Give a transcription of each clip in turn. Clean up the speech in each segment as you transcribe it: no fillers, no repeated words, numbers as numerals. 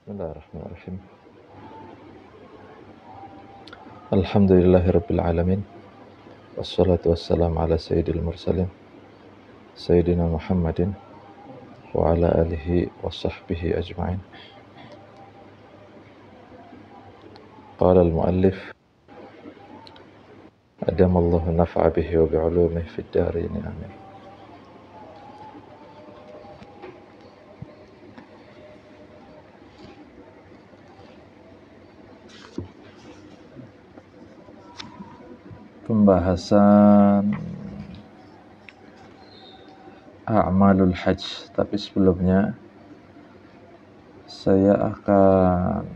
Bismillahirrahmanirrahim. Alhamdulillahirabbil alamin. Wassalatu wassalamu ala sayyidil mursalin sayyidina Muhammadin wa ala alihi wa sahbihi ajma'in. Qala al-muallif adamallahu naf'a bihi wa bi'ulumihi fid dharain amin. Pembahasan a'malul hajj, tapi sebelumnya saya akan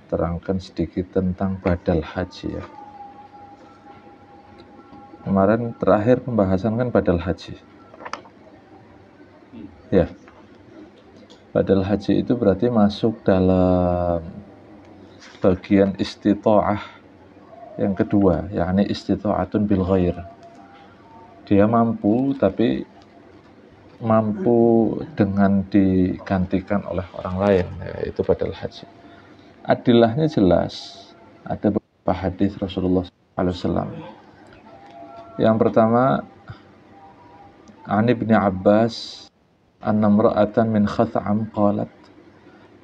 terangkan sedikit tentang badal haji ya. Kemarin terakhir pembahasan kan badal haji ya. Badal haji itu berarti masuk dalam bagian istita'ah yang kedua, yakni istita'atun bil ghair. Dia mampu, tapi mampu dengan digantikan oleh orang lain, yaitu badal haji. Adilahnya jelas, ada beberapa hadis Rasulullah SAW. Yang pertama, an Ibni Abbas anna imra'atan min Khath'am qalat,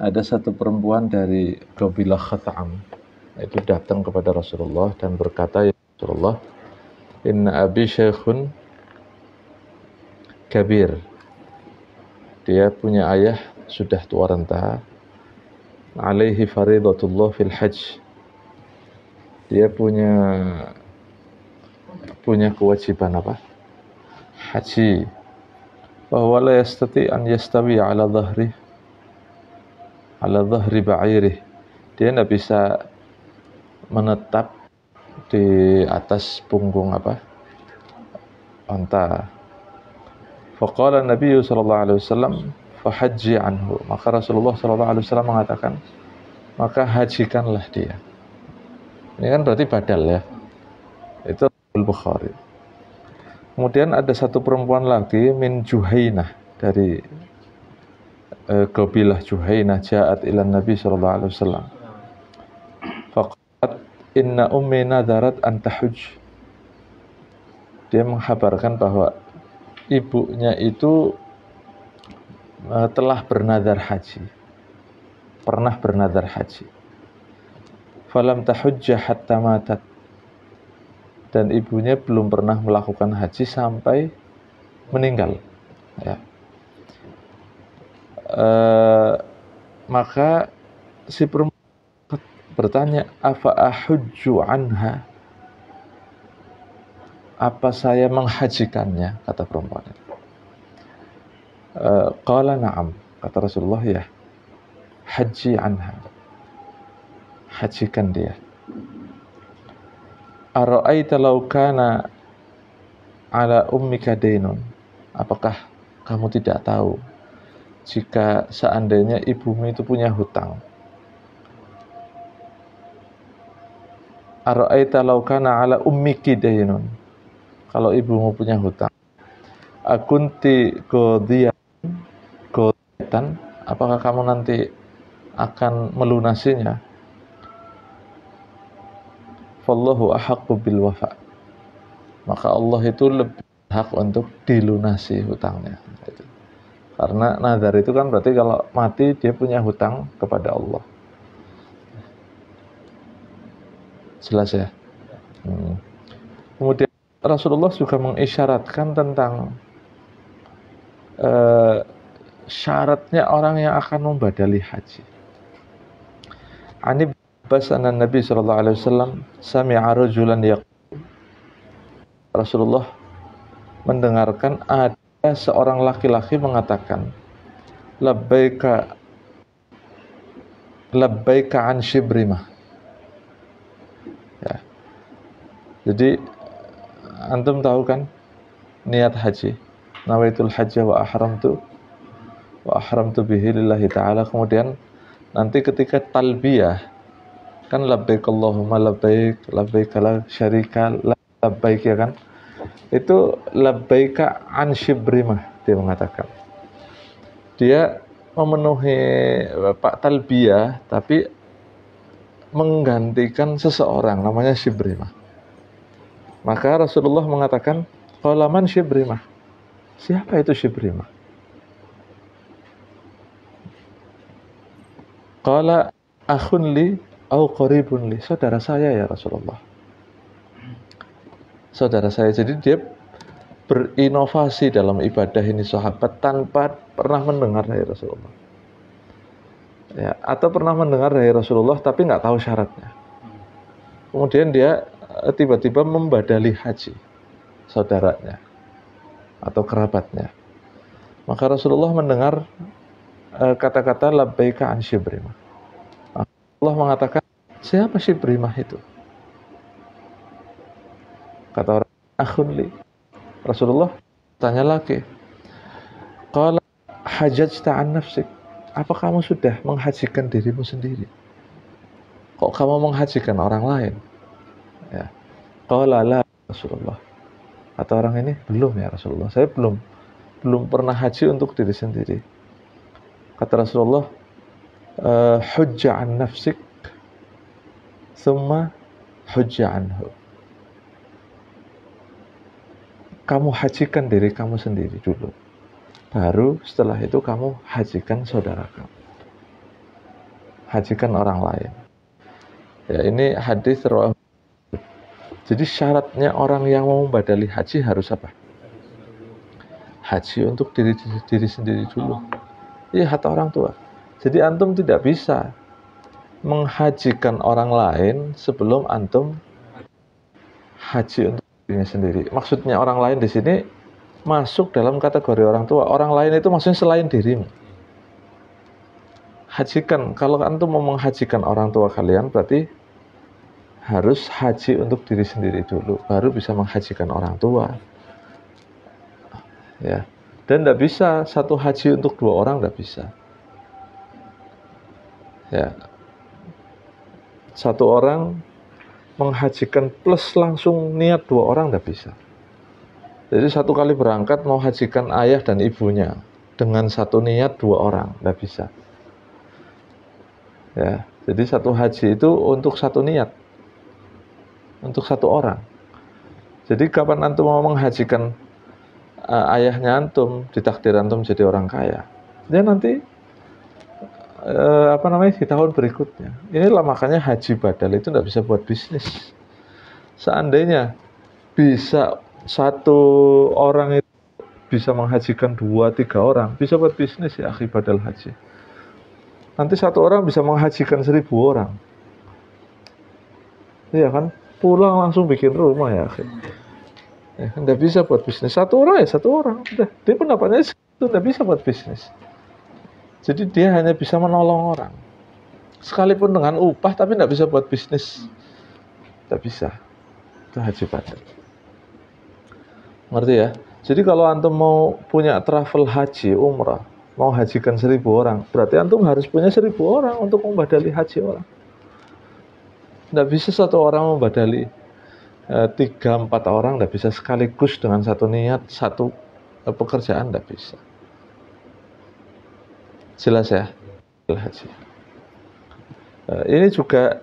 ada satu perempuan dari kabilah Khath'am itu datang kepada Rasulullah dan berkata, ya Rasulullah, inna abi syekhun kabir, dia punya ayah sudah tua renta, alaihi faridatullah fil hajj, dia punya kewajiban apa? Haji. Bahwa la yastati an yastawi ala dhahri ba'irih, dia tidak bisa menetap di atas punggung apa? Onta. Faqala Nabi sallallahu alaihi wasallam fahajji anhu, maka Rasulullah sallallahu alaihi wasallam mengatakan, maka hajikanlah dia. Ini kan berarti badal ya. Itu Al-Bukhari. Kemudian ada satu perempuan lagi min Juhainah, dari kabilah Juhainah, ja'at ila Nabi sallallahu alaihi wasallam. Faqalat inna ummi nadarat an tahujj, dia menghabarkan bahwa ibunya itu telah bernadar haji, pernah bernadar haji. Falam tahujja hatta matat, dan ibunya belum pernah melakukan haji sampai meninggal ya. Maka si perempuan bertanya, afa ahujju anha, apa saya menghajikannya, kata perempuan. Qala na'am, kata Rasulullah, ya, haji anha, hajikan dia. Ara'aita law kana ala ummika dainun, apakah kamu tidak tahu jika seandainya ibumu itu punya hutang? Ara'aita law kana ala ummiki dainun, kalau ibumu punya hutang, akunti qadiyatan, apakah kamu nanti akan melunasinya? Fallahu ahaqqu bil wafa, maka Allah itu lebih hak untuk dilunasi hutangnya. Karena nazar itu kan berarti kalau mati dia punya hutang kepada Allah. Jelas ya. Kemudian Rasulullah juga mengisyaratkan tentang syaratnya orang yang akan membadali haji. Ani Abbas anna Nabi sallallahu alaihi wasallam sami'a rajulan yaqul, Rasulullah mendengarkan ada seorang laki-laki mengatakan, labbaika an shibrimah ya. Jadi antum tahu kan niat haji, nawaitul hajja wa ahramtu bihi lillahi ta'ala. Kemudian nanti ketika talbiyah kan labbaik Allahumma labbaik, labbaik la syarika labbaik ya kan. Itu labbaika an shibrimah, dia mengatakan. Dia memenuhi Pak talbiyah, tapi menggantikan seseorang namanya Shibrimah. Maka Rasulullah mengatakan, qala man Shibrimah? Siapa itu Shibrimah? Qala akhun li au qaribun li. Saudara saya ya Rasulullah. Saudara saya. Jadi dia berinovasi dalam ibadah ini sahabat tanpa pernah mendengar dari Rasulullah. Ya, atau pernah mendengar dari Rasulullah tapi nggak tahu syaratnya. Kemudian dia tiba-tiba membadali haji saudaranya atau kerabatnya. Maka Rasulullah mendengar kata-kata labbaika an Shibrimah. Allah mengatakan, siapa Shibrimah itu? Kata orang, akhun li. Rasulullah tanya lagi, qala hajajta an nafsik. Apa kamu sudah menghajikan dirimu sendiri? Kok kamu menghajikan orang lain? Ya. Qala la Rasulullah. Kata orang ini, belum ya Rasulullah. Saya belum pernah haji untuk diri sendiri. Kata Rasulullah, hujja an nafsik thumma hujja anhu. Kamu hajikan diri kamu sendiri dulu, baru setelah itu kamu hajikan saudara kamu, hajikan orang lain. Ya, ini hadis riwayat. Jadi syaratnya orang yang mau membadali haji harus apa? Haji untuk diri sendiri dulu. Iya, kata orang tua. Jadi antum tidak bisa menghajikan orang lain sebelum antum haji untuk dirinya sendiri. Maksudnya orang lain di sini masuk dalam kategori orang tua. Orang lain itu maksudnya selain dirimu. Hajikan, kalau antum mau menghajikan orang tua kalian, berarti harus haji untuk diri sendiri dulu, baru bisa menghajikan orang tua. Ya, dan tidak bisa satu haji untuk dua orang, tidak bisa. Ya, satu orang menghajikan plus langsung niat dua orang tidak bisa. Jadi satu kali berangkat mau hajikan ayah dan ibunya dengan satu niat dua orang tidak bisa. Ya, jadi satu haji itu untuk satu niat, untuk satu orang. Jadi kapan antum mau menghajikan ayahnya antum, ditakdir antum jadi orang kaya, dia nanti di tahun berikutnya. Inilah makanya haji badal itu tidak bisa buat bisnis. Seandainya bisa satu orang itu bisa menghajikan 2-3 orang, bisa buat bisnis ya akhi badal haji. Nanti satu orang bisa menghajikan 1000 orang. Iya kan? Pulang langsung bikin rumah ya akhi. Ya, tidak bisa buat bisnis. Satu orang ya satu orang. Udah, dia pendapatnya itu tidak bisa buat bisnis. Jadi dia hanya bisa menolong orang. Sekalipun dengan upah, tapi tidak bisa buat bisnis. Tidak bisa. Itu haji badal. Ngerti ya? Jadi kalau antum mau punya travel haji, umrah, mau hajikan 1000 orang, berarti antum harus punya 1000 orang untuk membadali haji orang. Tidak bisa satu orang membadali 3-4 orang, tidak bisa sekaligus dengan satu niat, satu pekerjaan, tidak bisa. Jelas ya? Haji. Ini juga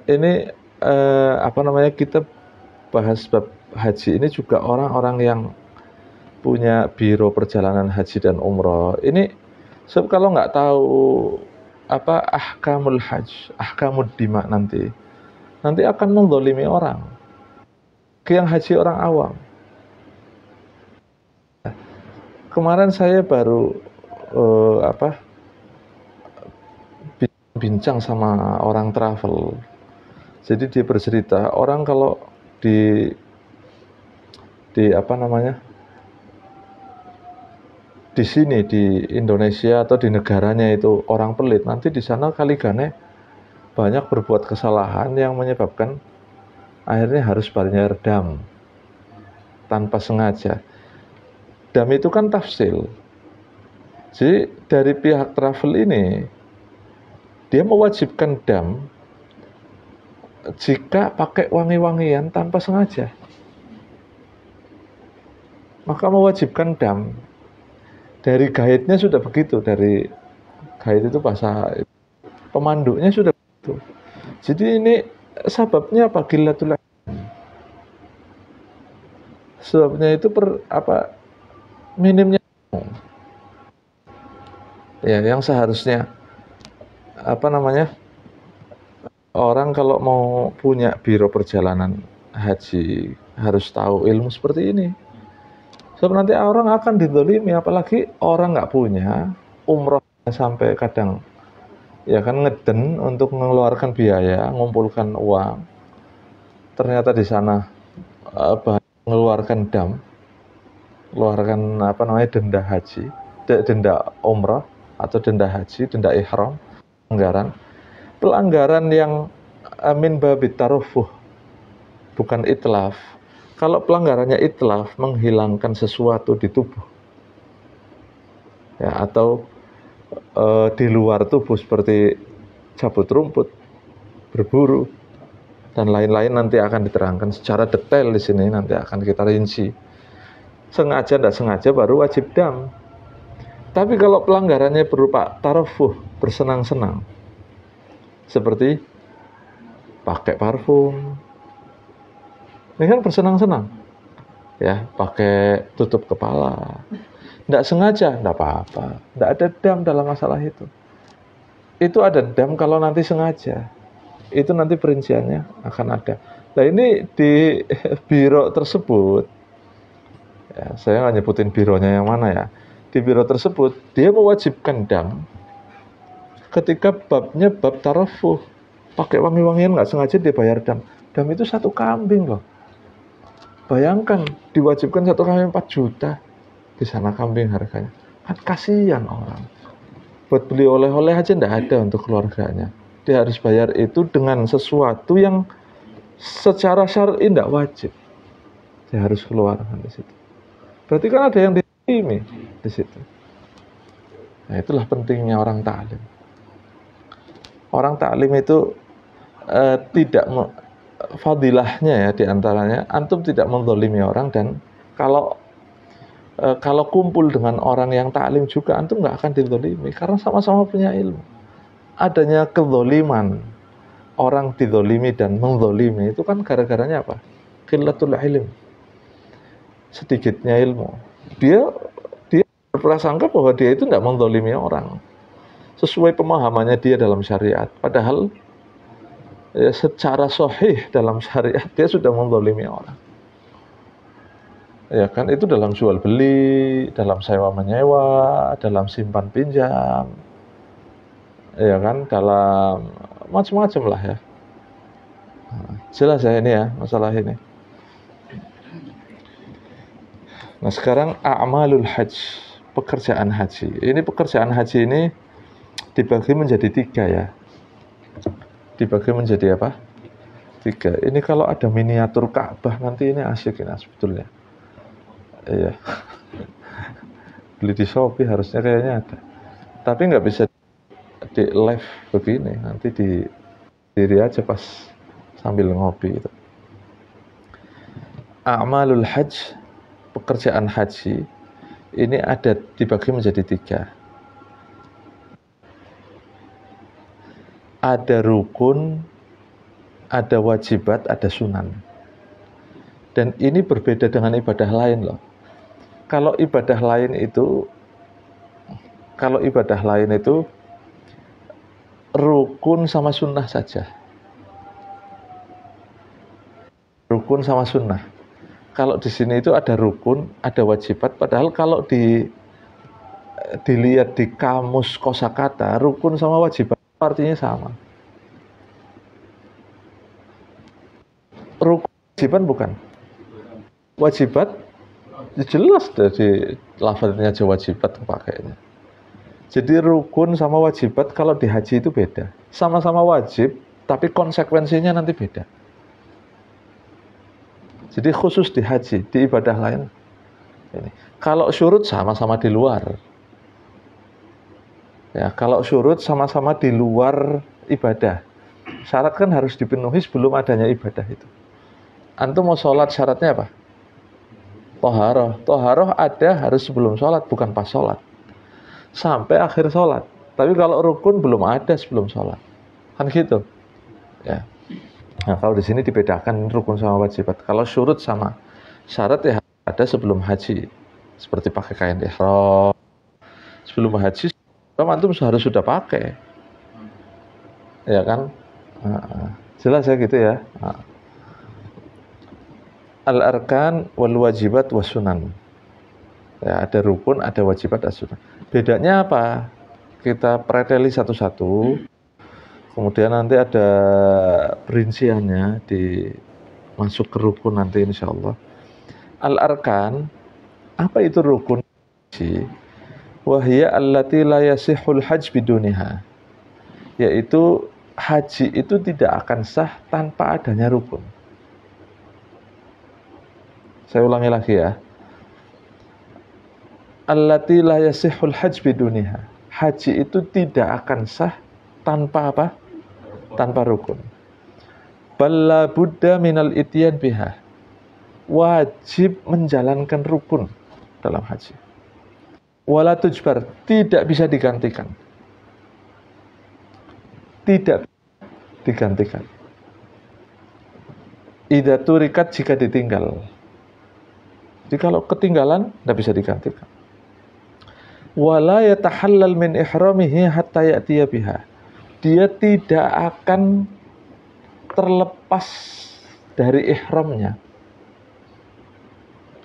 kita bahas bab haji ini juga orang-orang yang punya biro perjalanan haji dan umroh. Ini kalau nggak tahu ahkamul hajj, ahkamud dima nanti akan menzalimi orang. Yang haji orang awam. Kemarin saya baru bincang sama orang travel. Jadi dia bercerita, orang kalau di sini di Indonesia atau di negaranya itu orang pelit, nanti di sana kali gane banyak berbuat kesalahan yang menyebabkan akhirnya harus bayar dam tanpa sengaja. Dam itu kan tafsil. Jadi dari pihak travel ini dia mewajibkan dam jika pakai wangi-wangian tanpa sengaja. Maka mewajibkan dam. Dari guide-nya sudah begitu, dari Haid itu bahasa pemandunya sudah itu. Jadi ini sebabnya apa? Qillatul ilm. Sebabnya itu minimnya. Ya, yang seharusnya orang kalau mau punya biro perjalanan haji harus tahu ilmu seperti ini. Sebab nanti orang akan dizalimi, apalagi orang nggak punya umroh sampai kadang ya kan ngeden untuk mengeluarkan biaya, mengumpulkan uang. Ternyata di sana mengeluarkan mengeluarkan denda haji, denda umroh atau denda haji, denda ihram, pelanggaran yang min babit tarufuh, bukan itlaf. Kalau pelanggarannya itlaf, menghilangkan sesuatu di tubuh ya, atau di luar tubuh seperti cabut rumput, berburu dan lain-lain, nanti akan diterangkan secara detail di sini, nanti akan kita rinci. Sengaja tidak sengaja baru wajib dam. Tapi kalau pelanggarannya berupa tarufuh, bersenang-senang, seperti pakai parfum, ini kan bersenang-senang ya, pakai tutup kepala, tidak sengaja, tidak apa-apa, tidak ada dam dalam masalah itu. Itu ada dam kalau nanti sengaja, itu nanti perinciannya akan ada. Nah ini di biro tersebut ya, saya nggak nyebutin bironya yang mana ya, di biro tersebut dia mewajibkan dam ketika babnya bab tarufuh, pakai wangi-wangian nggak sengaja dia bayar dam. Dam itu 1 kambing loh. Bayangkan diwajibkan 1 kambing 4 juta, di sana kambing harganya. Kan kasihan orang. Buat beli oleh-oleh aja nggak ada untuk keluarganya. Dia harus bayar itu dengan sesuatu yang secara syar'i nggak wajib. Dia harus keluarkan di situ. Berarti kan ada yang dizalimi di situ. Nah, itulah pentingnya orang ta'lim. Orang ta'lim itu tidak fadilahnya ya, diantaranya antum tidak menzalimi orang, dan kalau kumpul dengan orang yang ta'lim juga antum nggak akan dizalimi karena sama-sama punya ilmu. Adanya kezaliman, orang dizalimi dan menzalimi itu kan gara-garanya apa? Qillatul ilm, sedikitnya ilmu. Dia berprasangka bahwa dia itu nggak menzalimi orang sesuai pemahamannya dia dalam syariat, padahal ya, secara sahih dalam syariat dia sudah menzalimi orang. Ya kan, itu dalam jual beli, dalam sewa menyewa, dalam simpan pinjam, ya kan, dalam macam-macam lah ya. Jelas ya ini ya masalah ini. Nah sekarang a'malul hajj, pekerjaan haji. Ini pekerjaan haji ini dibagi menjadi 3 ya. Dibagi menjadi apa? 3. Ini kalau ada miniatur Ka'bah nanti ini asyik ini sebetulnya. Iya. Beli di Shopee harusnya kayaknya ada. Tapi nggak bisa di live begini. Nanti di diri aja pas sambil ngopi itu. A'malul hajj, pekerjaan haji ini ada dibagi menjadi 3. Ada rukun, ada wajibat, ada sunan. Dan ini berbeda dengan ibadah lain loh. Kalau ibadah lain itu rukun sama sunnah saja. Rukun sama sunnah. Kalau di sini itu ada rukun, ada wajibat, padahal kalau dilihat di kamus kosakata, rukun sama wajibat artinya sama. Rukun wajiban bukan. Wajibat jelas dari lafaznya aja wajibat pakainya. Jadi rukun sama wajibat kalau di haji itu beda. Sama-sama wajib, tapi konsekuensinya nanti beda. Jadi khusus di haji, di ibadah lain ini. Kalau syurut sama-sama di luar. Ya, kalau syurut sama-sama di luar ibadah. Syarat kan harus dipenuhi sebelum adanya ibadah itu. Antum mau sholat syaratnya apa? Toharoh. Toharoh ada harus sebelum sholat, bukan pas sholat. Sampai akhir sholat. Tapi kalau rukun belum ada sebelum sholat, kan gitu. Ya. Nah, kalau di sini dibedakan rukun sama wajibat. Kalau syurut sama syarat ya ada sebelum haji, seperti pakai kain ihram. Sebelum haji, antum harus sudah pakai, ya kan? Jelas ya gitu ya. Al-arkan wal wajibat was sunan. Ya, ada rukun, ada wajibat, ada sunan. Bedanya apa? Kita preteli satu-satu. Kemudian nanti ada perinciannya di masuk ke rukun nanti insya Allah. Al-arkan, apa itu rukun haji? Wahya allati la yasihul hajj biduniha. Yaitu haji itu tidak akan sah tanpa adanya rukun. Saya ulangi lagi ya. Allati la yasihul hajj biduniha. Haji itu tidak akan sah tanpa apa? Tanpa rukun. Balla buddha minal ityan biha. Wajib menjalankan rukun dalam haji. Wala tujbar, tidak bisa digantikan. Tidak digantikan. Idza turikat, jika ditinggal. Jadi kalau ketinggalan tidak bisa digantikan. Wala yatahallal min ihramihi hatta ya'tiya biha. Dia tidak akan terlepas dari ihramnya.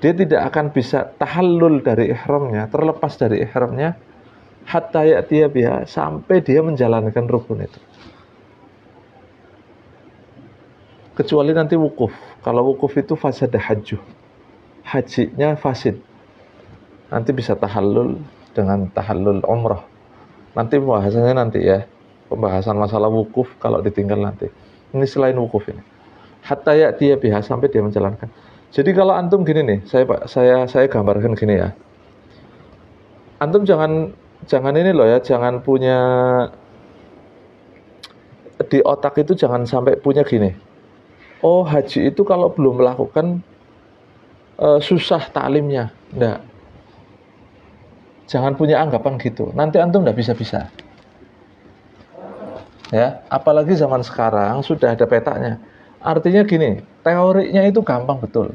Dia tidak akan bisa tahallul dari ihramnya, terlepas dari ihramnya hatta ya'tiya biha, sampai dia menjalankan rukun itu. Kecuali nanti wukuf. Kalau wukuf itu fasad hajjuh. Hajinya fasid. Nanti bisa tahallul dengan tahallul umrah. Nanti pembahasannya nanti ya. Pembahasan masalah wukuf kalau ditinggal nanti. Ini selain wukuf ini. Hatta ya'tiya biha, sampai dia menjalankan. Jadi kalau antum gini nih, saya gambarkan gini ya. Antum jangan ini loh ya, jangan punya di otak itu, jangan sampai punya gini. Oh, haji itu kalau belum melakukan susah taklimnya. Enggak. Jangan punya anggapan gitu. Nanti antum enggak bisa-bisa. Ya, apalagi zaman sekarang sudah ada petanya. Artinya gini, teorinya itu gampang betul.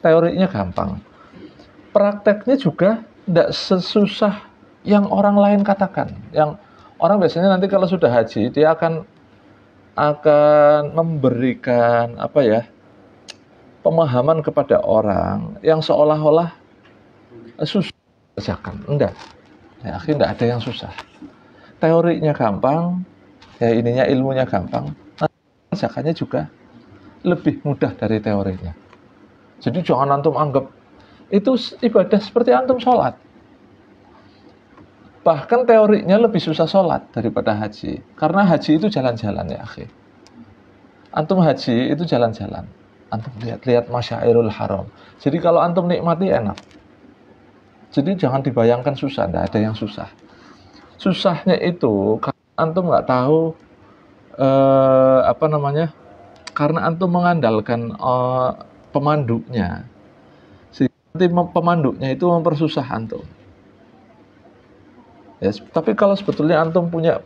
Teorinya gampang. Prakteknya juga tidak sesusah yang orang lain katakan. Yang orang biasanya nanti kalau sudah haji, dia akan memberikan apa ya, pemahaman kepada orang yang seolah-olah susah kerjakan. Enggak. Ya, akhirnya enggak ada yang susah. Teorinya gampang, ya ininya ilmunya gampang, kerjakannya juga lebih mudah dari teorinya. Jadi jangan antum anggap itu ibadah seperti antum sholat. Bahkan teorinya lebih susah sholat daripada haji. Karena haji itu jalan-jalan ya akhi. Antum haji itu jalan-jalan. Antum lihat-lihat masyairul haram. Jadi kalau antum nikmati enak. Jadi jangan dibayangkan susah, tidak ada yang susah. Susahnya itu antum nggak tahu karena antum mengandalkan pemandunya. Nanti pemandunya itu mempersusah antum. Ya, tapi kalau sebetulnya antum punya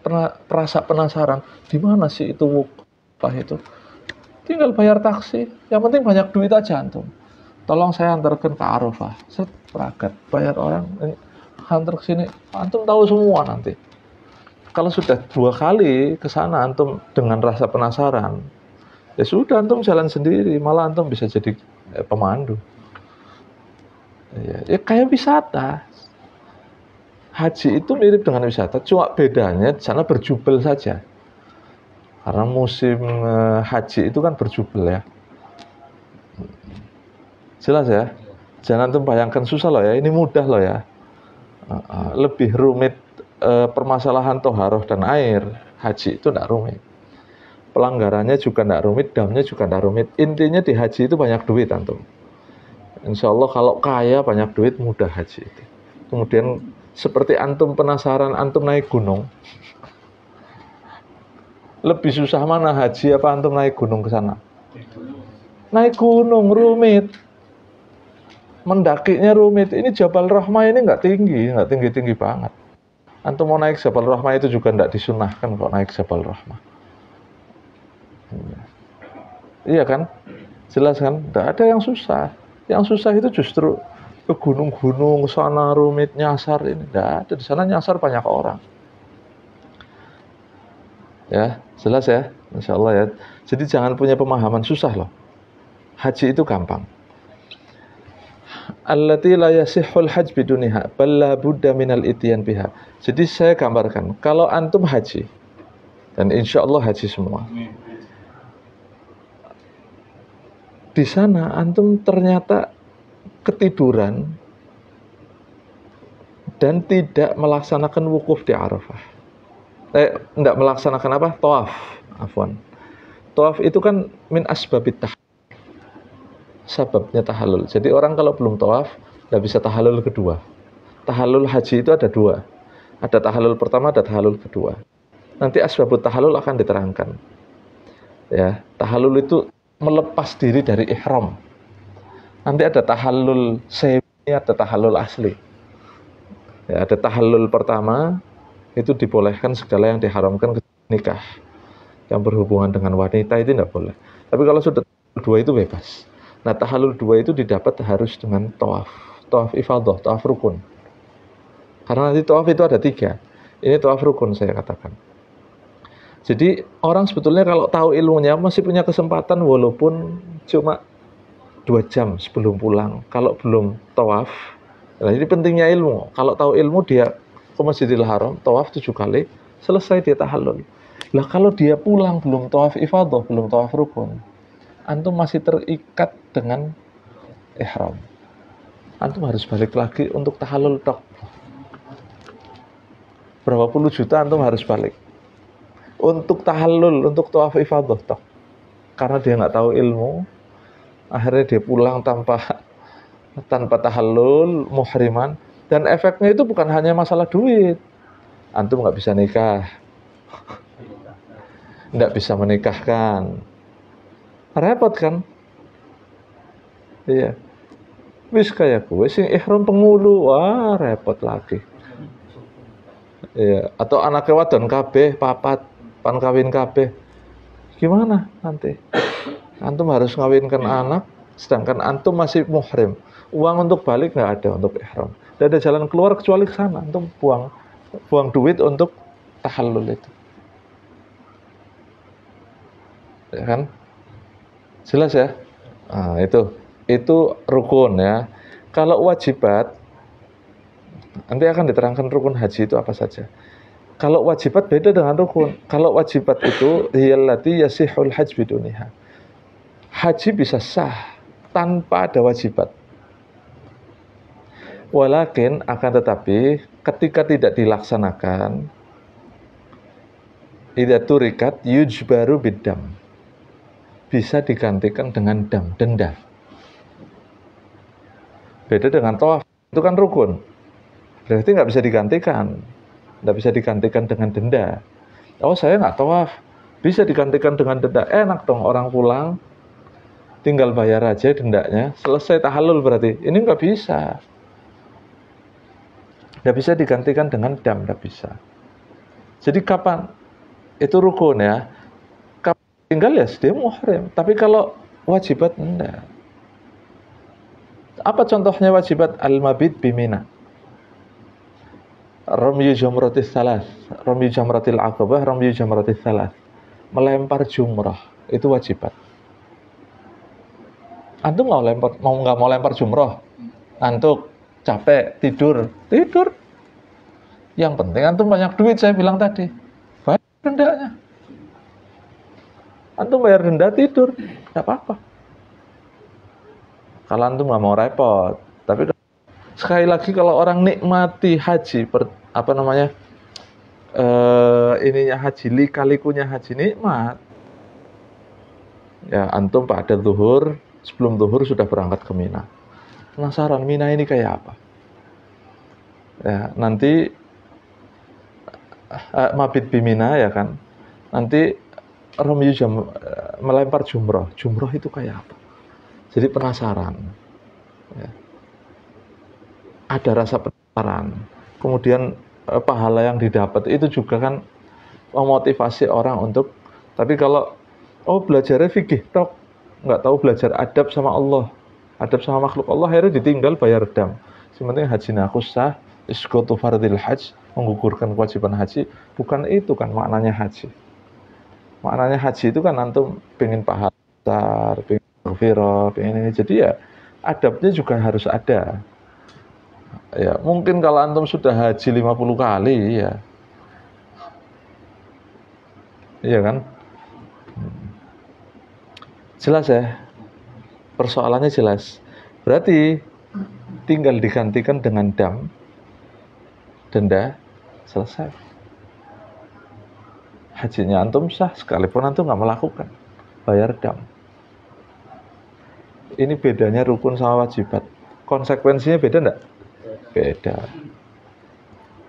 perasa penasaran, di mana sih itu wukuf itu? Tinggal bayar taksi. Yang penting banyak duit aja antum. Tolong saya antarkan ke Arafah. Set, peragat, bayar orang ini, antar ke sini. Antum tahu semua nanti. Kalau sudah 2 kali ke sana antum dengan rasa penasaran, ya sudah antum jalan sendiri, malah antum bisa jadi pemandu. Ya kayak wisata. Haji itu mirip dengan wisata, cuma bedanya di sana berjubel saja. Karena musim haji itu kan berjubel ya. Jelas ya? Jangan antum bayangkan susah loh ya, ini mudah loh ya. Lebih rumit permasalahan toharoh dan air, haji itu tidak rumit. Pelanggarannya juga tidak rumit, damnya juga tidak rumit. Intinya di haji itu banyak duit antum. Insya Allah kalau kaya banyak duit, mudah haji itu. Kemudian seperti antum penasaran antum naik gunung. Lebih susah mana haji apa antum naik gunung ke sana? Naik gunung rumit. Mendakinya rumit. Ini Jabal Rahmah ini nggak tinggi banget. Antum mau naik Jabal Rahmah itu juga tidak disunahkan kok naik Jabal Rahmah. Iya kan? Jelas kan? Tidak ada yang susah. Yang susah itu justru ke gunung-gunung sana rumit nyasar ini. Tidak ada, di sana nyasar banyak orang. Ya, jelas ya, Insya Allah ya. Jadi jangan punya pemahaman susah loh. Haji itu gampang. Allati la yasihhul hajj biduniha bal la budda minal ityan biha. Jadi saya gambarkan, kalau antum haji dan insya Allah haji semua. Di sana antum ternyata ketiduran dan tidak melaksanakan wukuf di Arafah. Tidak melaksanakan apa? Tawaf. Afwan. Tawaf itu kan min asbabit tahallul. Sebabnya tahallul. Jadi orang kalau belum tawaf tidak bisa tahallul kedua. Tahallul haji itu ada dua. Ada tahallul pertama, ada tahallul kedua. Nanti asbabut tahallul akan diterangkan. Ya, tahallul itu melepas diri dari ihram. Nanti ada tahallul semi, ada tahallul asli. Ya, ada tahallul pertama itu dibolehkan segala yang diharamkan nikah. Yang berhubungan dengan wanita itu tidak boleh. Tapi kalau sudah dua itu bebas. Nah, tahallul dua itu didapat harus dengan tawaf. Tawaf ifadah, tawaf rukun. Karena nanti tawaf itu ada tiga. Ini tawaf rukun saya katakan. Jadi orang sebetulnya kalau tahu ilmunya masih punya kesempatan walaupun cuma 2 jam sebelum pulang. Kalau belum tawaf, nah ini pentingnya ilmu. Kalau tahu ilmu dia ke Masjidil Haram, tawaf 7 kali, selesai dia tahallul. Lah kalau dia pulang belum tawaf ifadah, belum tawaf rukun, antum masih terikat dengan ihram. Antum harus balik lagi untuk tahallul tok. Berapa puluh juta antum harus balik. Untuk tahallul, untuk tawaf ifadah tok. Karena dia nggak tahu ilmu, akhirnya dia pulang tanpa tahallul, muhriman. Dan efeknya itu bukan hanya masalah duit. Antum nggak bisa nikah. Nggak bisa menikahkan. Repot kan? Iya. Wis kayak gue sing ihram pengulu, wah repot lagi. Iya, atau anaknya wadon kabeh papat pan kawin kabeh. Gimana nanti? Antum harus ngawinkan anak sedangkan antum masih muhrim. Uang untuk balik nggak ada untuk ihram. Tidak ada jalan keluar kecuali ke sana. Antum buang duit untuk tahallul itu. Ya kan? Jelas ya? Nah, itu rukun ya. Kalau wajibat, nanti akan diterangkan rukun haji itu apa saja. Kalau wajibat beda dengan rukun. Kalau wajibat itu hiyallati yasihul hajj biduniha. Haji bisa sah tanpa ada wajibat. Walakin akan tetapi ketika tidak dilaksanakan, idza turikat yujbaru biddam. Bisa digantikan dengan dam, denda. Beda dengan tawaf, itu kan rukun. Berarti nggak bisa digantikan. Nggak bisa digantikan dengan denda. Oh, saya nggak tawaf. Bisa digantikan dengan denda. Enak dong, orang pulang, tinggal bayar aja dendanya. Selesai tahallul berarti. Ini nggak bisa. Nggak bisa digantikan dengan dam, nggak bisa. Jadi kapan? Itu rukun ya. Tinggal ya dia muhrim. Tapi kalau wajibat enggak. Apa contohnya wajibat? Al-mabit bimina. Ramyu jamratis salas. Ramyu jamratil aqabah, ramyu jamratis salas. Melempar jumrah. Itu wajibat. Antum nggak mau lempar jumrah? Ngantuk, capek, tidur. Yang penting antum banyak duit, saya bilang tadi. Bayar dendanya. Antum bayar denda tidur, tidak apa-apa. Kalau antum nggak mau repot, tapi sekali lagi kalau orang nikmati haji, ininya haji, lika-likunya haji nikmat. Ya antum pada zuhur, sebelum zuhur sudah berangkat ke Mina. Penasaran Mina ini kayak apa? Ya nanti mabit bimina ya kan. Nanti melempar jumroh itu kayak apa? Jadi penasaran ya. Ada rasa penasaran, kemudian pahala yang didapat itu juga kan memotivasi orang untuk. Tapi kalau belajarnya fikih tok, nggak tahu belajar adab sama Allah, adab sama makhluk Allah, akhirnya ditinggal bayar dam. Sebenarnya haji nakus sah, isqatu fardil hajj, menggugurkan kewajiban haji, bukan itu kan maknanya haji. Maknanya haji itu kan antum pengen pahala besar, pengen maghfirah, pengen ini. Jadi ya adabnya juga harus ada. Ya, mungkin kalau antum sudah haji 50 kali ya. Iya kan? Jelas ya? Persoalannya jelas. Berarti tinggal digantikan dengan dam, denda, selesai. Hajinya antum sah sekalipun antum nggak melakukan, bayar dam. Ini bedanya rukun sama wajibat. Konsekuensinya beda enggak? Beda.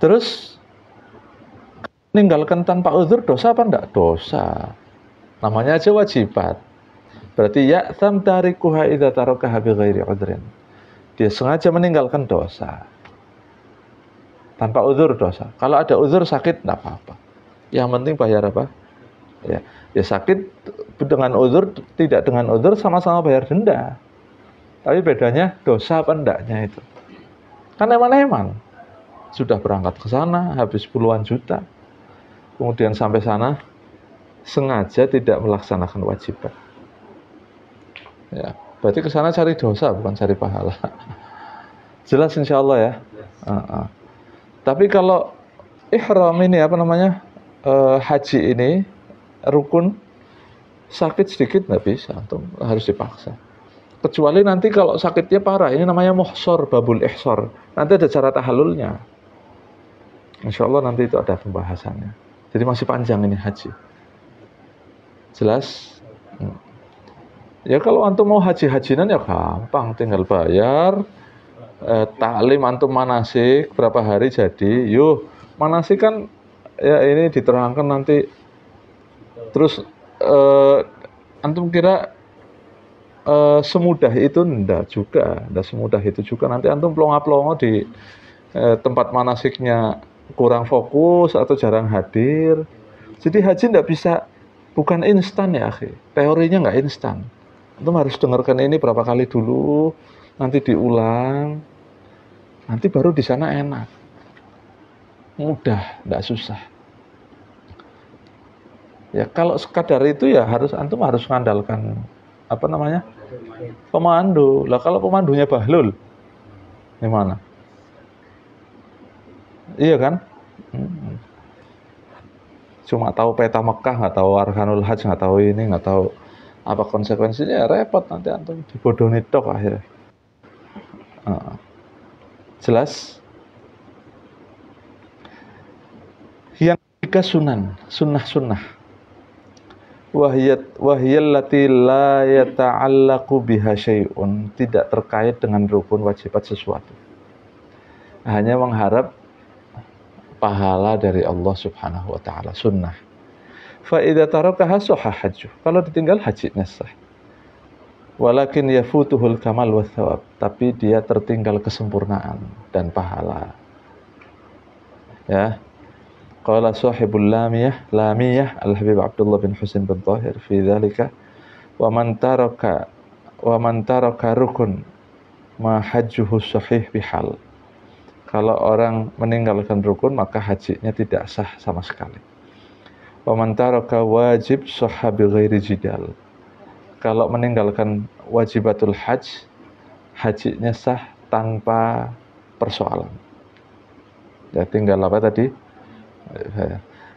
Terus meninggalkan tanpa uzur dosa apa enggak? Dosa. Namanya aja wajibat. Berarti ya tam tarikuha idza tarakaha bi ghairi udhrin. Dia sengaja meninggalkan dosa. Tanpa uzur dosa. Kalau ada uzur sakit enggak apa-apa. Yang penting bayar apa? Ya sakit dengan uzur, tidak dengan uzur sama-sama bayar denda. Tapi bedanya dosa apa enggaknya itu. Kan eman-eman. Sudah berangkat ke sana habis puluhan juta. Kemudian sampai sana sengaja tidak melaksanakan wajiban. Ya, berarti ke sana cari dosa bukan cari pahala. Jelas insya Allah ya. Tapi kalau ihram ini haji ini rukun, sakit sedikit nggak bisa, harus dipaksa. Kecuali nanti kalau sakitnya parah, ini namanya muhsor, babul ihsor. Nanti ada cara tahallulnya. Insya Allah nanti itu ada pembahasannya. Jadi masih panjang ini haji. Jelas? Ya kalau antum mau haji-hajinan ya gampang, tinggal bayar. Taklim antum manasik berapa hari jadi. Yuh, manasik kan ya ini diterangkan nanti. Terus antum kira semudah itu? Enggak juga, enggak semudah itu juga. Nanti antum plonga-plongo di tempat manasiknya kurang fokus atau jarang hadir. Jadi haji enggak bisa, bukan instan ya akhi. Teorinya enggak instan. Antum harus dengarkan ini berapa kali dulu, nanti diulang, nanti baru di sana enak. Mudah, enggak susah. Ya kalau sekadar itu ya antum harus mengandalkan pemandu. Lah kalau pemandunya bahlul gimana? Iya kan? Cuma tahu peta Mekah, nggak tahu arkanul hajj, nggak tahu ini, nggak tahu apa konsekuensinya, ya repot nanti antum dibodohi tok akhirnya. Jelas? Yang ketiga sunnah. Wahiyallati la yata'allaqu biha syai'un, tidak terkait dengan rukun wajibat sesuatu. Hanya mengharap pahala dari Allah Subhanahu wa taala, sunnah. Fa idza tarakaha sahha hajju. Kalau ditinggal hajinya sah. Walakin yafutuhul kamal wa thawab, tapi dia tertinggal kesempurnaan dan pahala. Ya. Qala sahibul lamiyah Al-Habib Abdullah bin Husain bin Tahir fi dzalika wa man taraka rukun ma hajjuhu sahih bihal. Kalau orang meninggalkan rukun maka hajinya tidak sah sama sekali. Wa man taraka wajib sahha bi ghairi jidal. Kalau meninggalkan wajibatul hajj, hajinya sah tanpa persoalan. Ya tinggal apa tadi?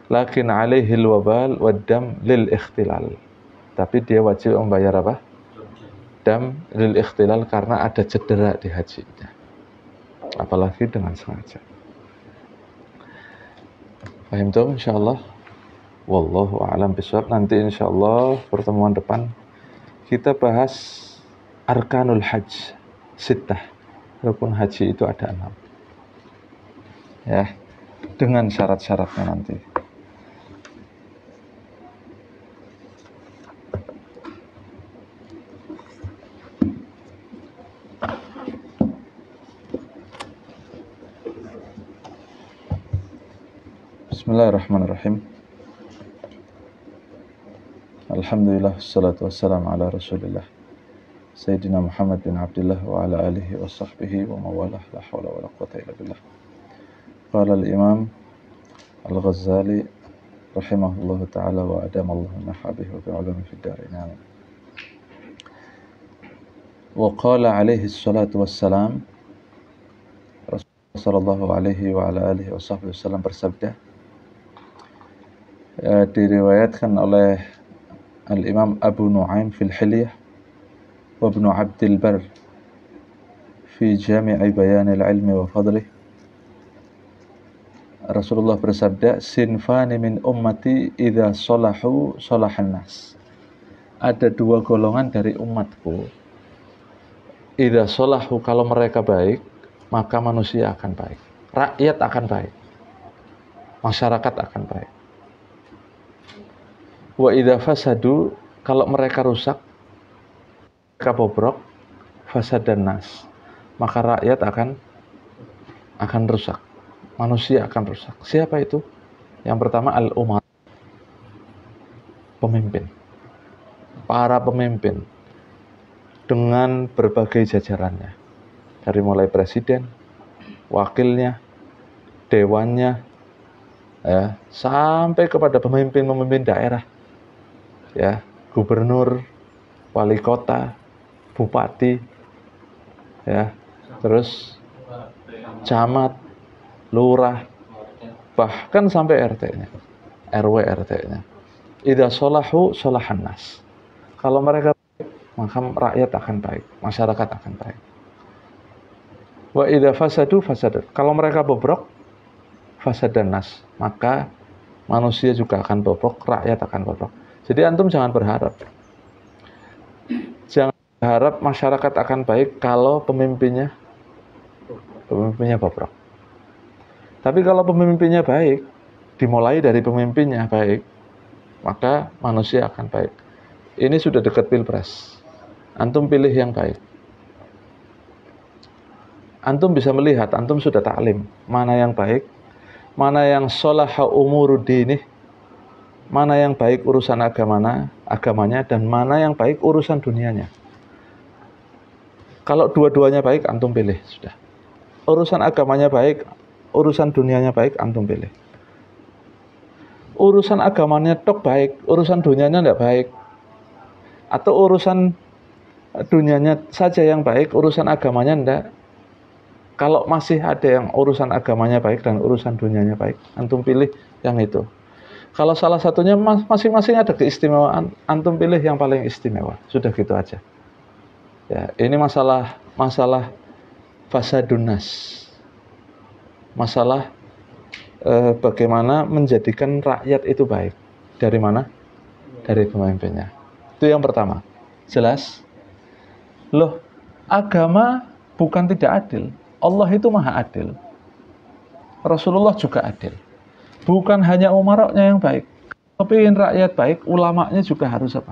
Lakin alaihi al-wabal wad-dam lil ikhtilal. Tapi dia wajib membayar apa? Dam lil ikhtilal karena ada cedera di hajinya. Apalagi dengan sengaja. Paham tuh insyaallah. Wallahu a'lam bishawab. Nanti insyaallah pertemuan depan kita bahas arkanul hajj sittah. Rukun haji itu ada 6. Ya, dengan syarat-syaratnya nanti. Bismillahirrahmanirrahim. Alhamdulillah, wassalatu wassalamu ala rasulillah Sayyidina Muhammad bin Abdullah wa ala alihi wa sahbihi wa mawalah, la hawla wa la quwata illa billah. Qala al-imam al-Ghazali rahimahullahu ta'ala wa adamallahu nahabihi wa bi'ulumi fid darin, amin. Wa qala alaihi salatu wassalam, Rasulullah sallallahu alaihi wa ala alihi wa sahbihi wasallam bersabda, diriwayatkan oleh Al-Imam Abu Nu'aim fil Hilyah wa Ibnu Abdil Bar fi Jami'i Bayanil Ilmi wa Fadlih. Rasulullah bersabda, sinfani min ummati idza salahu salahan nas. Ada dua golongan dari umatku, idza salahu, kalau mereka baik, maka manusia akan baik, rakyat akan baik, masyarakat akan baik. Wa idza fasadu, kalau mereka rusak, mereka bobrok, fasadan nas, maka rakyat akan rusak, manusia akan rusak. Siapa itu? Yang pertama al-umar, pemimpin, para pemimpin dengan berbagai jajarannya, dari mulai presiden, wakilnya, dewannya, ya, sampai kepada pemimpin-pemimpin daerah, ya, gubernur, wali kota, bupati, ya, terus camat, lurah, bahkan sampai RT-nya, RW RT-nya. Idza salahu salahan nas. Kalau mereka baik, maka rakyat akan baik, masyarakat akan baik. Wa idza fasadu fasadat. Kalau mereka bobrok, fasadan nas, maka manusia juga akan bobrok, rakyat akan bobrok. Jadi antum jangan berharap masyarakat akan baik kalau pemimpinnya bobrok. Tapi kalau pemimpinnya baik, dimulai dari pemimpinnya baik, maka manusia akan baik. Ini sudah dekat pilpres, antum pilih yang baik. Antum bisa melihat, antum sudah taklim, mana yang baik, mana yang sholaha umuruddini, mana yang baik urusan agamanya, dan mana yang baik urusan dunianya. Kalau dua-duanya baik, antum pilih, sudah. Urusan agamanya baik, urusan dunianya baik, antum pilih. Urusan agamanya tok baik, urusan dunianya tidak baik, atau urusan dunianya saja yang baik, urusan agamanya tidak. Kalau masih ada yang urusan agamanya baik dan urusan dunianya baik, antum pilih yang itu. Kalau salah satunya masing-masing ada keistimewaan, antum pilih yang paling istimewa. Sudah gitu aja. Ya, ini masalah fasadun nas. Masalah bagaimana menjadikan rakyat itu baik. Dari mana? Dari pemimpinnya. Itu yang pertama. Jelas? Loh, agama bukan tidak adil. Allah itu maha adil. Rasulullah juga adil. Bukan hanya umaroknya yang baik. Tapi rakyat baik, ulamanya juga harus apa?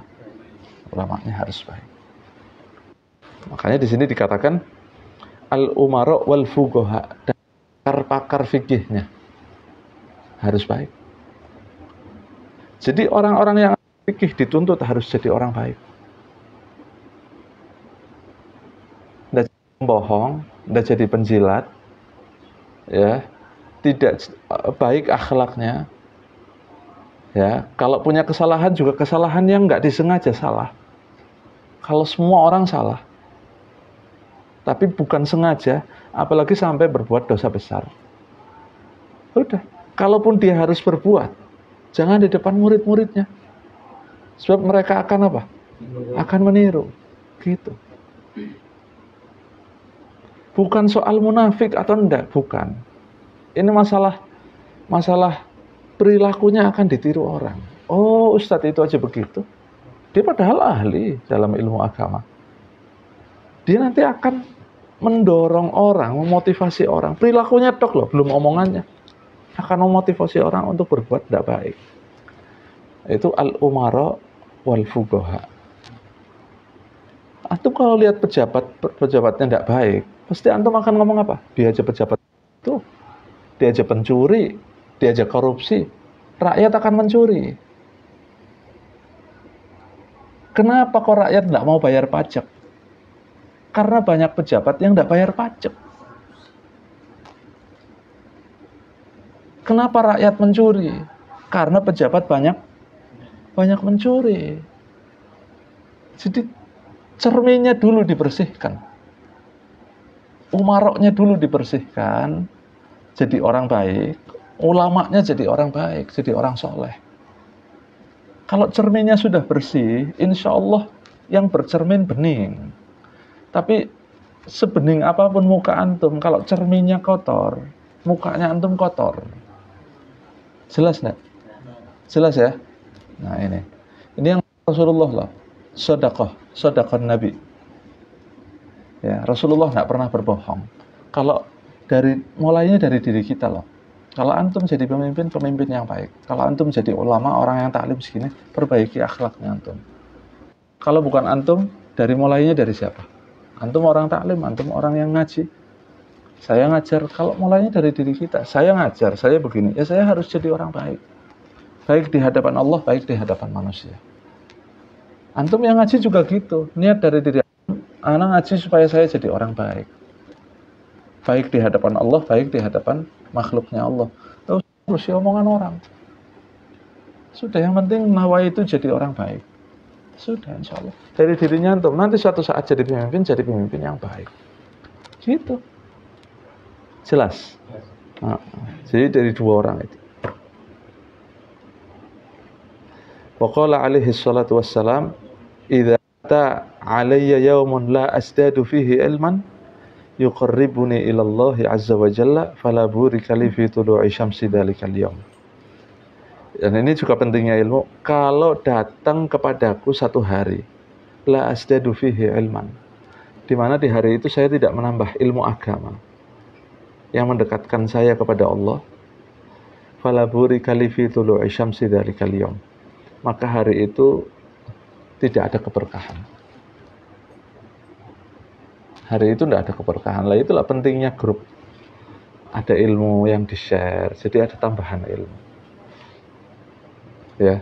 Ulamanya harus baik. Makanya di sini dikatakan al-umarok wal fuqaha, dan pakar fikihnya harus baik. Jadi orang-orang yang fikih dituntut harus jadi orang baik. Tidak bohong, tidak jadi penjilat, ya, tidak baik akhlaknya, ya. Kalau punya kesalahan juga kesalahan yang nggak disengaja salah. Kalau semua orang salah, tapi bukan sengaja, apalagi sampai berbuat dosa besar, udah. Kalaupun dia harus berbuat, jangan di depan murid-muridnya, sebab mereka akan apa? Akan meniru, gitu. Bukan soal munafik atau enggak, bukan. Ini masalah perilakunya akan ditiru orang. Oh, ustadz itu aja begitu. Dia padahal ahli dalam ilmu agama. Dia nanti akan mendorong orang, memotivasi orang. Perilakunya tok loh, belum omongannya. Akan memotivasi orang untuk berbuat tidak baik. Itu al-umara wal fuqaha. Antum kalau lihat pejabatnya tidak baik, pasti antum akan ngomong apa? Dia aja pejabat itu, dia aja pencuri, dia aja korupsi, rakyat akan mencuri. Kenapa kok rakyat nggak mau bayar pajak? Karena banyak pejabat yang nggak bayar pajak. Kenapa rakyat mencuri? Karena pejabat banyak mencuri. Jadi cerminnya dulu dibersihkan, umaroknya dulu dibersihkan, jadi orang baik, ulamanya jadi orang baik, jadi orang soleh. Kalau cerminnya sudah bersih, insya Allah yang bercermin bening. Tapi sebening apapun muka antum, kalau cerminnya kotor, mukanya antum kotor. Jelas nggak? Jelas ya? Nah ini yang Rasulullah lah, sedekah Nabi. Ya, Rasulullah nggak pernah berbohong. Kalau mulainya dari diri kita loh. Kalau antum jadi pemimpin yang baik. Kalau antum jadi ulama, orang yang taklim segini, perbaiki akhlaknya antum. Kalau bukan antum, mulainya dari siapa? Antum orang taklim, antum orang yang ngaji. Saya ngajar, kalau mulainya dari diri kita, saya ngajar, saya begini, ya saya harus jadi orang baik. Baik di hadapan Allah, baik di hadapan manusia. Antum yang ngaji juga gitu, niat dari diri anak ngaji supaya saya jadi orang baik. Baik di hadapan Allah, baik di hadapan makhluknya Allah. Terus omongan orang. Sudah, yang penting nawa itu jadi orang baik. Sudah, insya Allah. Dari dirinya antum, nanti suatu saat jadi pemimpin yang baik. Gitu. Jelas? Nah, jadi dari dua orang itu. Waqala alaihi salatu wassalam, idza ta alayya yawmun la asdadu fihi ilman yuqarribuni ila Allah azza wa jalla fala burika li fi tulu'i syamsi dzalikal yawm. Dan ini juga pentingnya ilmu. Kalau datang kepadaku satu hari, la asdadu fihi ilman, di mana di hari itu saya tidak menambah ilmu agama yang mendekatkan saya kepada Allah, fala burika li fi tulu'i syamsi dzalikal yawm, maka hari itu tidak ada keberkahan. Hari itu tidak ada keberkahan. Lah itulah pentingnya grup. Ada ilmu yang di-share, jadi ada tambahan ilmu. Ya,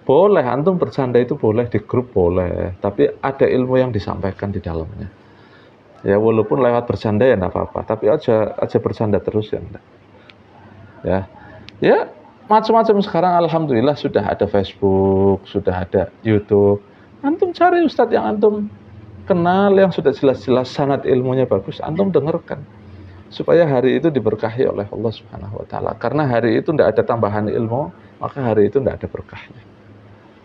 boleh antum bercanda itu boleh di grup boleh, tapi ada ilmu yang disampaikan di dalamnya. Ya walaupun lewat bercanda ya enggak apa-apa, tapi aja bercanda terus ya enggak. Ya macam-macam sekarang alhamdulillah sudah ada Facebook, sudah ada YouTube. Antum cari ustadz yang antum kenal, yang sudah jelas-jelas sanad ilmunya bagus, antum dengarkan. Supaya hari itu diberkahi oleh Allah Subhanahu wa taala. Karena hari itu tidak ada tambahan ilmu, maka hari itu tidak ada berkahnya.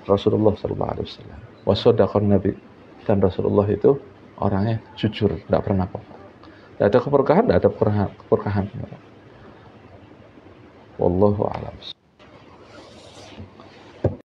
Rasulullah sallallahu alaihi wasallam wa sadaqan nabi, dan Rasulullah itu orangnya jujur, tidak pernah bohong. Tidak ada keberkahan, tidak ada keberkahan. Wallahu a'lam.